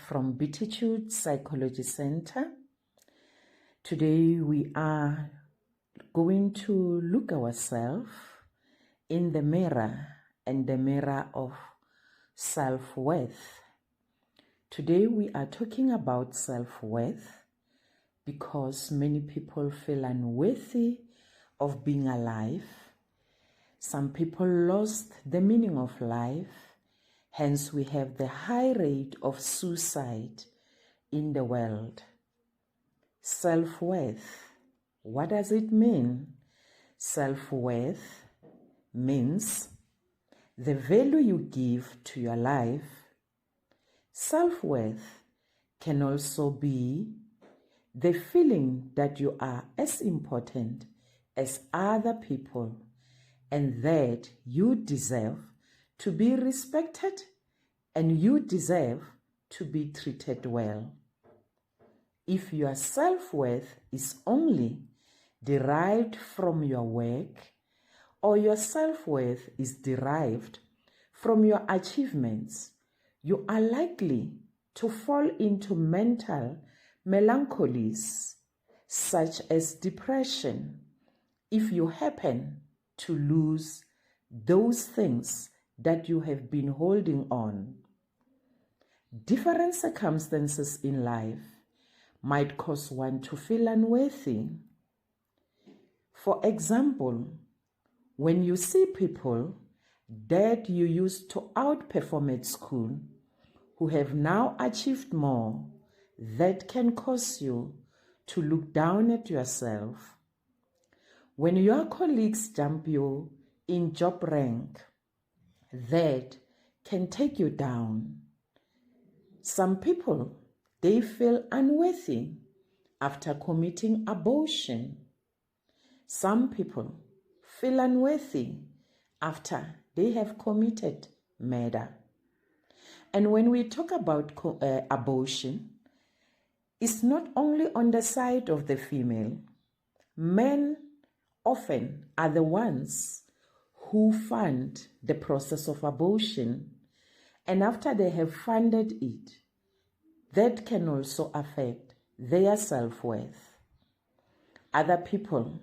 from Beatitude Psychology Center. Today we are going to look ourselves in the mirror and the mirror of self-worth. Today we are talking about self-worth because many people feel unworthy of being alive. Some people lost the meaning of life. Hence, we have the high rate of suicide in the world. Self-worth. What does it mean? Self-worth means the value you give to your life. Self-worth can also be the feeling that you are as important as other people and that you deserve to be respected and you deserve to be treated well. If your self-worth is only derived from your work or your self-worth is derived from your achievements, you are likely to fall into mental melancholies such as depression if you happen to lose those things that you have been holding on. Different circumstances in life might cause one to feel unworthy. For example, when you see people that you used to outperform at school who have now achieved more, that can cause you to look down at yourself. When your colleagues jump you in job rank, that can take you down. Some people, they feel unworthy after committing abortion. Some people feel unworthy after they have committed murder. And when we talk about abortion, it's not only on the side of the female. Men often are the ones who fund the process of abortion, and after they have funded it, that can also affect their self-worth. Other people,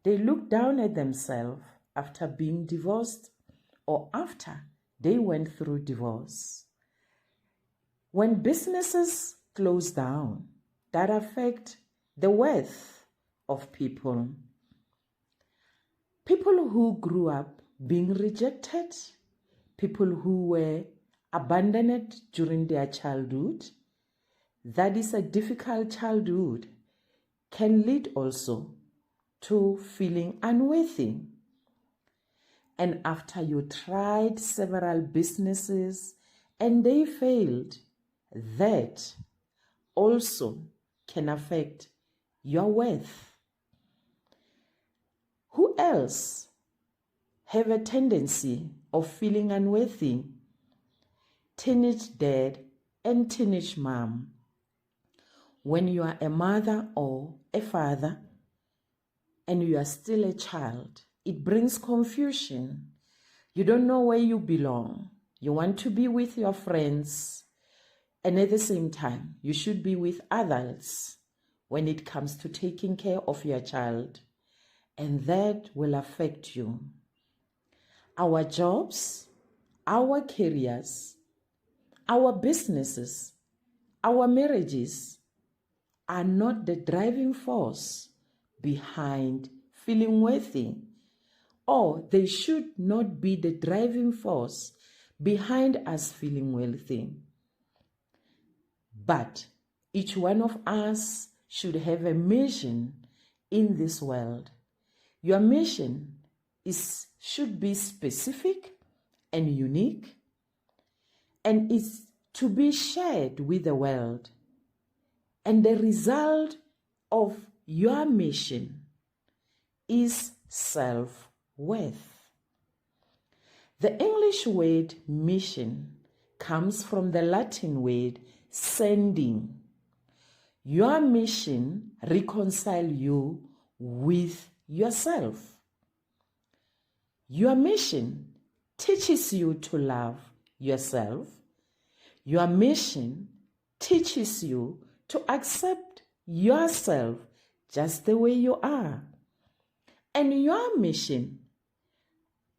they look down at themselves after being divorced or after they went through divorce. When businesses close down, that affect the worth of people. People who grew up being rejected, people who were abandoned during their childhood, that is a difficult childhood, can lead also to feeling unworthy. And after you tried several businesses and they failed, that also can affect your worth. Who else have a tendency of feeling unworthy? Teenage dad and teenage mom. When you are a mother or a father and you are still a child, it brings confusion. You don't know where you belong. You want to be with your friends, and at the same time, you should be with adults when it comes to taking care of your child. And that will affect you. Our jobs, our careers, our businesses, our marriages are not the driving force behind feeling worthy, or they should not be the driving force behind us feeling worthy. But each one of us should have a mission in this world. Your mission should be specific and unique, and is to be shared with the world. And the result of your mission is self-worth. The English word mission comes from the Latin word sending. Your mission reconciles you with yourself. Your mission teaches you to love yourself. Your mission teaches you to accept yourself just the way you are. And your mission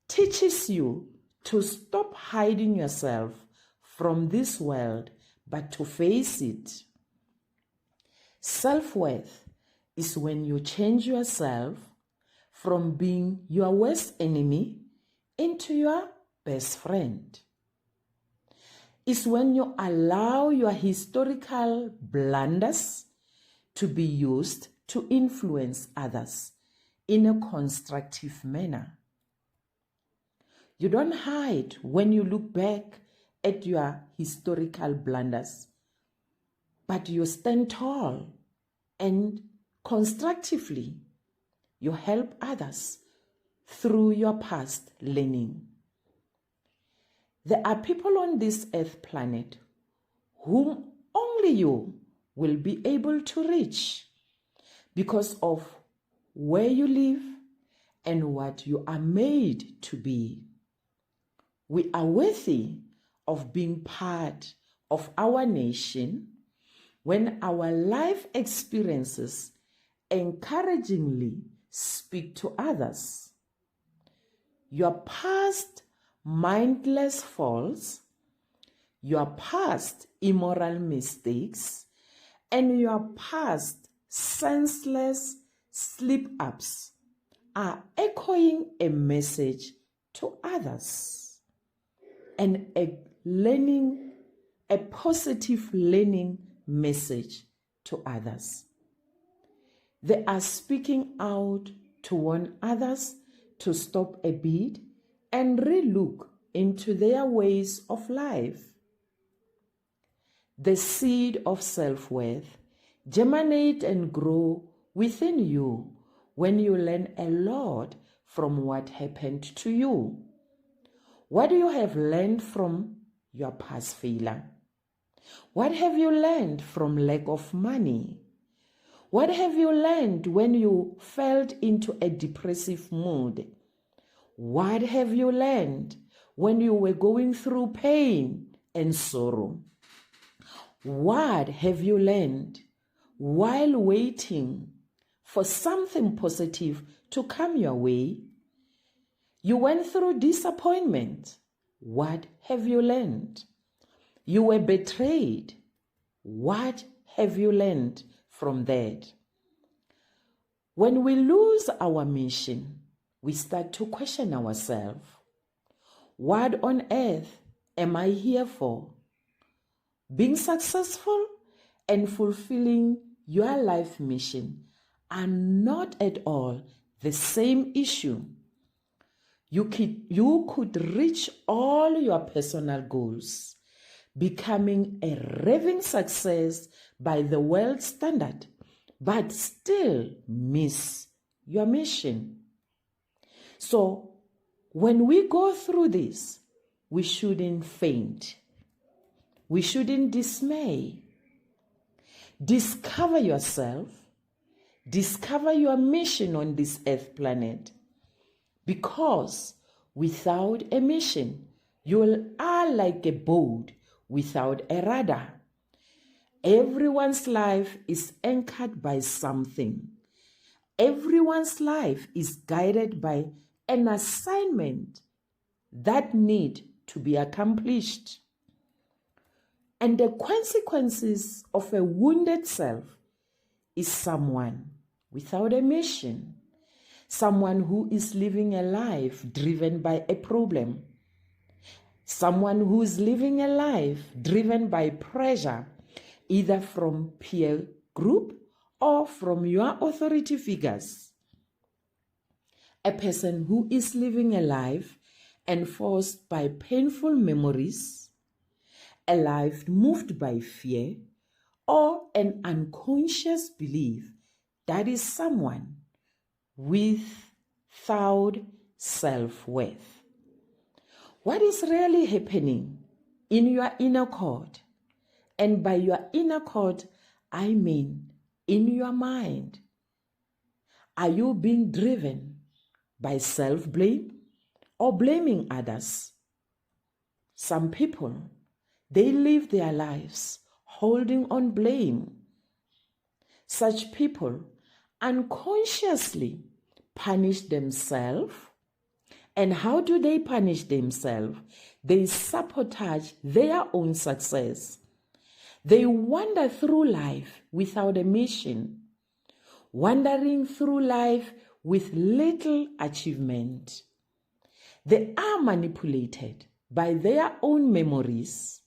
teaches you to stop hiding yourself from this world, but to face it. Self-worth is when you change yourself from being your worst enemy into your best friend. It's when you allow your historical blunders to be used to influence others in a constructive manner. You don't hide when you look back at your historical blunders, but you stand tall and constructively you help others through your past learning. There are people on this earth planet whom only you will be able to reach because of where you live and what you are made to be. We are worthy of being part of our nation when our life experiences encouragingly speak to others. Your past mindless faults, your past immoral mistakes, and your past senseless slip-ups are echoing a message to others and a positive learning message to others. They are speaking out to warn others to stop a bit and relook into their ways of life. The seed of self-worth germinate and grow within you when you learn a lot from what happened to you. What do you have learned from your past failure? What have you learned from lack of money? What have you learned when you fell into a depressive mood? What have you learned when you were going through pain and sorrow? What have you learned while waiting for something positive to come your way? You went through disappointment. What have you learned? You were betrayed. What have you learned from that? When we lose our mission, we start to question ourselves. What on earth am I here for? Being successful and fulfilling your life mission are not at all the same issue. You could reach all your personal goals, becoming a raving success by the world standard, but still miss your mission. So when we go through this, we shouldn't faint. We shouldn't dismay. Discover yourself. Discover your mission on this earth planet. Because without a mission, you are like a boat without a rudder. Everyone's life is anchored by something. Everyone's life is guided by an assignment that need to be accomplished. And the consequences of a wounded self is someone without a mission. Someone who is living a life driven by a problem. Someone who is living a life driven by pressure, either from peer group or from your authority figures. A person who is living a life enforced by painful memories, a life moved by fear, or an unconscious belief that is someone without self-worth. What is really happening in your inner court? And by your inner court, I mean in your mind. Are you being driven by self-blame or blaming others? Some people, they live their lives holding on blame. Such people unconsciously punish themselves. And how do they punish themselves? They sabotage their own success. They wander through life without a mission, wandering through life with little achievement. They are manipulated by their own memories.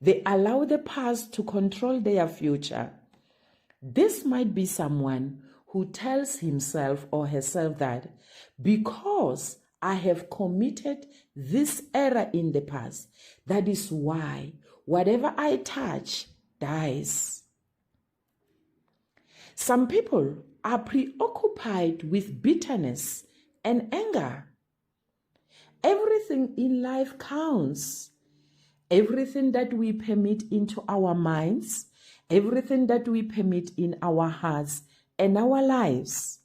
They allow the past to control their future. This might be someone who tells himself or herself that because I have committed this error in the past, that is why whatever I touch dies. Some people are preoccupied with bitterness and anger. Everything in life counts. Everything that we permit into our minds, everything that we permit in our hearts and our lives,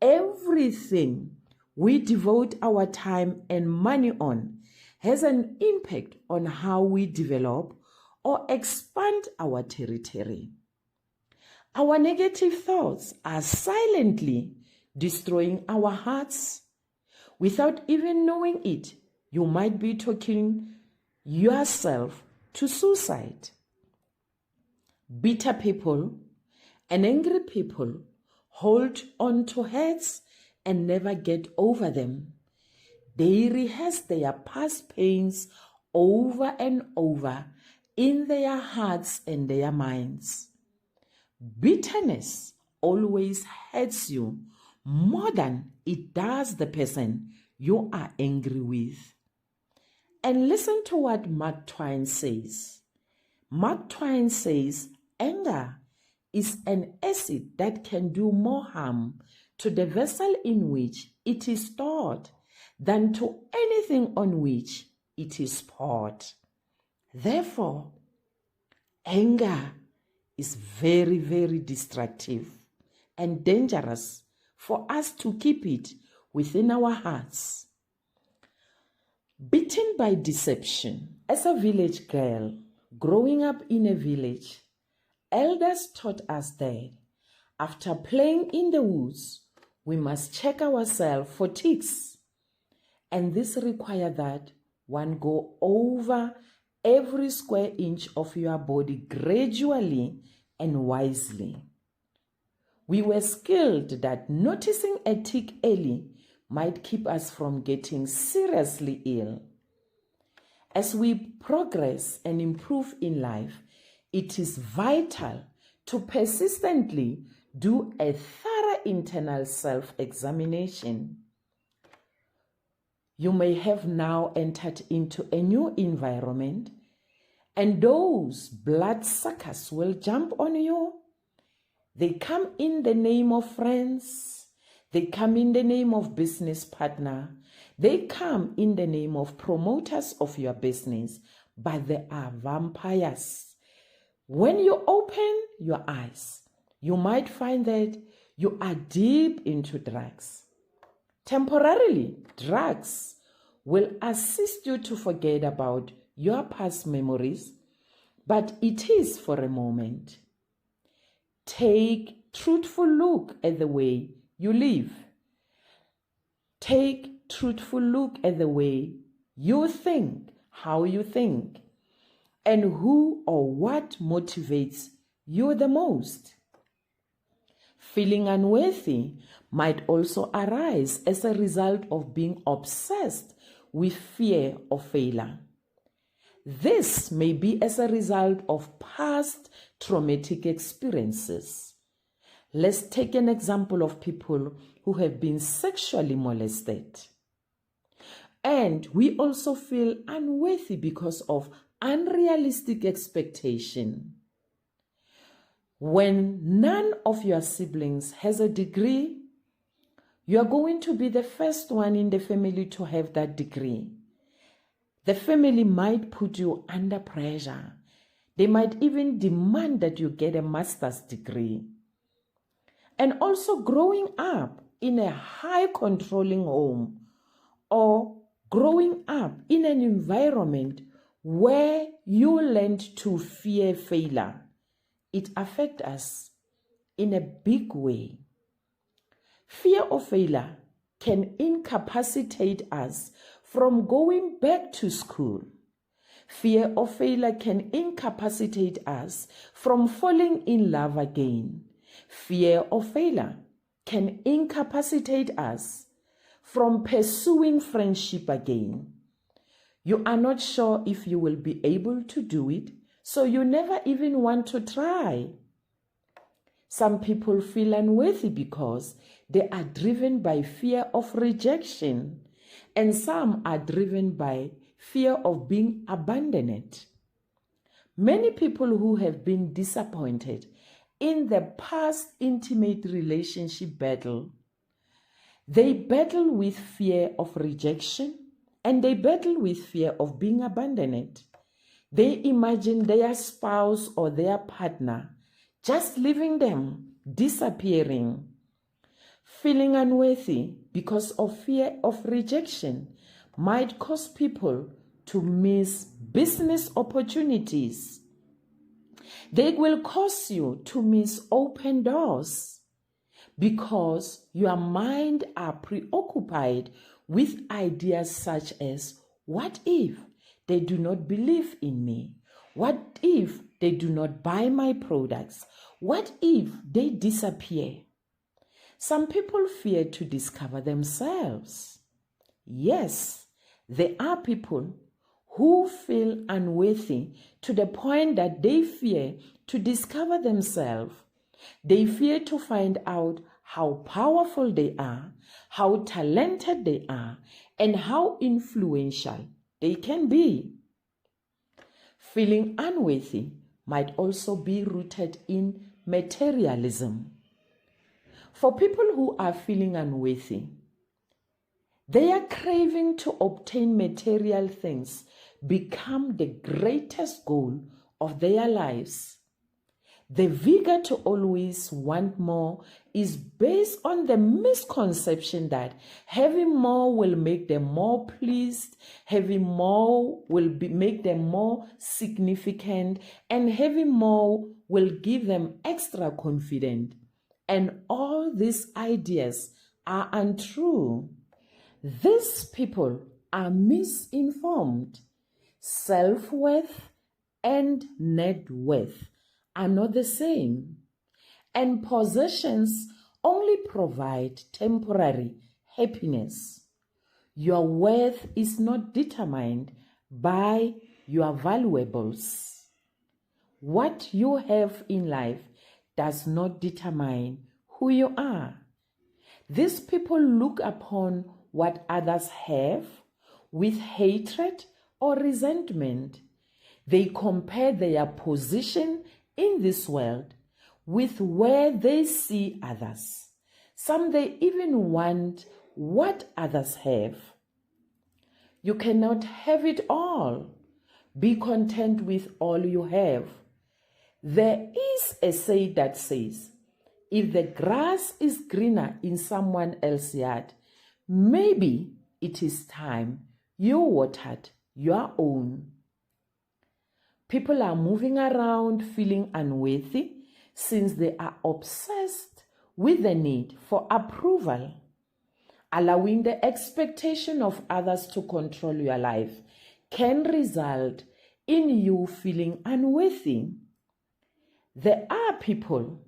everything we devote our time and money on has an impact on how we develop or expand our territory. Our negative thoughts are silently destroying our hearts. Without even knowing it, you might be talking yourself to suicide. Bitter people and angry people hold on to hurts and never get over them. They rehearse their past pains over and over in their hearts and their minds. Bitterness always hurts you more than it does the person you are angry with. And listen to what Mark Twain says. Mark Twain says, anger is an acid that can do more harm to the vessel in which it is stored than to anything on which it is poured. Therefore, anger is very, very destructive and dangerous for us to keep it within our hearts. Beaten by deception. As a village girl growing up in a village, elders taught us that after playing in the woods, we must check ourselves for ticks. And this requires that one go over every square inch of your body gradually and wisely. We were skilled that noticing a tick early might keep us from getting seriously ill. As we progress and improve in life, it is vital to persistently do a thorough internal self-examination. You may have now entered into a new environment, and those bloodsuckers will jump on you. They come in the name of friends. They come in the name of business partner. They come in the name of promoters of your business, but they are vampires. When you open your eyes, you might find that you are deep into drugs. Temporarily, drugs will assist you to forget about your past memories, but it is for a moment. Take truthful look at the way you live. Take truthful look at the way you think, how you think, and who or what motivates you the most. Feeling unworthy might also arise as a result of being obsessed with fear of failure. This may be as a result of past traumatic experiences. Let's take an example of people who have been sexually molested. And we also feel unworthy because of unrealistic expectation. When none of your siblings has a degree, you are going to be the first one in the family to have that degree. The family might put you under pressure. They might even demand that you get a master's degree. And also growing up in a high controlling home or growing up in an environment where you learned to fear failure, it affects us in a big way. Fear of failure can incapacitate us from going back to school. Fear of failure can incapacitate us from falling in love again. Fear of failure can incapacitate us from pursuing friendship again. You are not sure if you will be able to do it, so you never even want to try. Some people feel unworthy because they are driven by fear of rejection, and some are driven by fear of being abandoned. Many people who have been disappointed in the past intimate relationship battle, they battle with fear of rejection and they battle with fear of being abandoned. They imagine their spouse or their partner just leaving them, disappearing. Feeling unworthy because of fear of rejection might cause people to miss business opportunities. They will cause you to miss open doors because your mind are preoccupied with ideas such as, what if they do not believe in me? What if they do not buy my products? What if they disappear? Some people fear to discover themselves. Yes, there are people who feel unworthy to the point that they fear to discover themselves. They fear to find out how powerful they are, how talented they are, and how influential they can be. Feeling unworthy might also be rooted in materialism. For people who are feeling unworthy, their craving to obtain material things become the greatest goal of their lives. The vigor to always want more is based on the misconception that having more will make them more pleased, having more will make them more significant, and having more will give them extra confidence. And all these ideas are untrue. These people are misinformed. Self-worth and net worth are not the same, and possessions only provide temporary happiness. Your worth is not determined by your valuables. What you have in life does not determine who you are. These people look upon what others have with hatred or resentment. They compare their position in this world with where they see others. Some they even want what others have. You cannot have it all. Be content with all you have. There is a saying that says, if the grass is greener in someone else's yard, maybe it is time you watered your own. People are moving around feeling unworthy since they are obsessed with the need for approval. Allowing the expectation of others to control your life can result in you feeling unworthy. There are people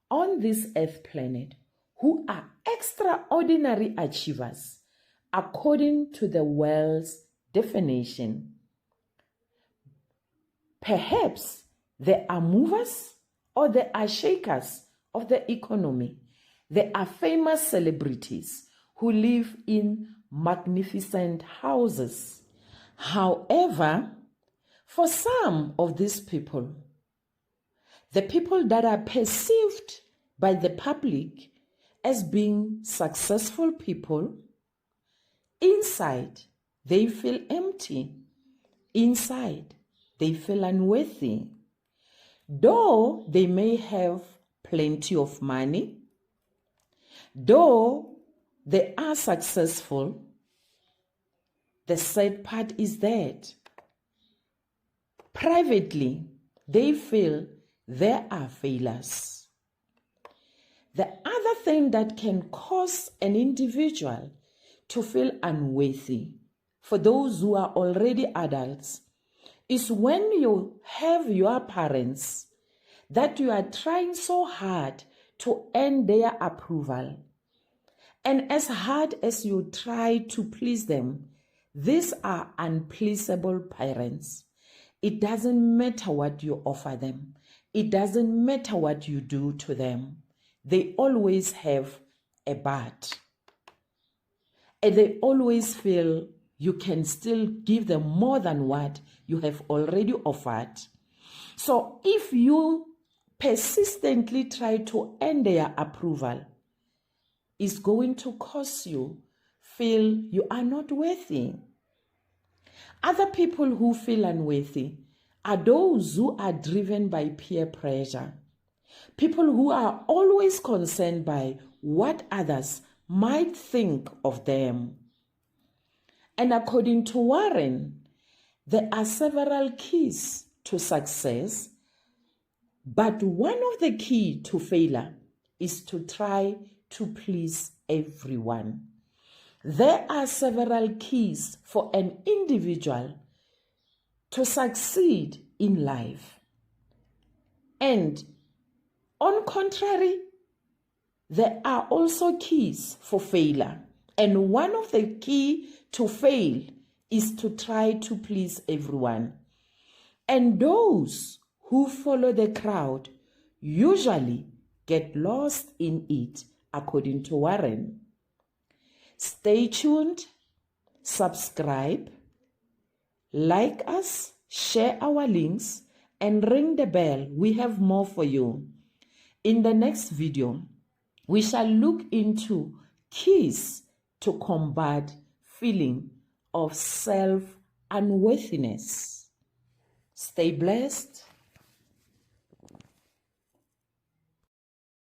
on this earth planet who are extraordinary achievers according to the world's definition. Perhaps they are movers or they are shakers of the economy. They are famous celebrities who live in magnificent houses. However, for some of these people, the people that are perceived by the public as being successful people, inside they feel empty. Inside they feel unworthy. Though they may have plenty of money, though they are successful, the sad part is that Privately, they feel they are failures. The other thing that can cause an individual to feel unworthy, for those who are already adults, is when you have your parents that you are trying so hard to earn their approval. And as hard as you try to please them, these are unpleasable parents. It doesn't matter what you offer them. It doesn't matter what you do to them. They always have a but. And they always feel you can still give them more than what you have already offered. So if you persistently try to earn their approval, it's going to cause you feel you are not worthy. Other people who feel unworthy are those who are driven by peer pressure. People who are always concerned by what others might think of them. And according to Warren, there are several keys to success, but one of the keys to failure is to try to please everyone. There are several keys for an individual to succeed in life. And on contrary, there are also keys for failure. And one of the keys to fail is to try to please everyone. And those who follow the crowd usually get lost in it, according to Warren. Stay tuned, subscribe, like us, share our links, and ring the bell. We have more for you. In the next video, we shall look into keys to combat feeling of self-unworthiness. Stay blessed.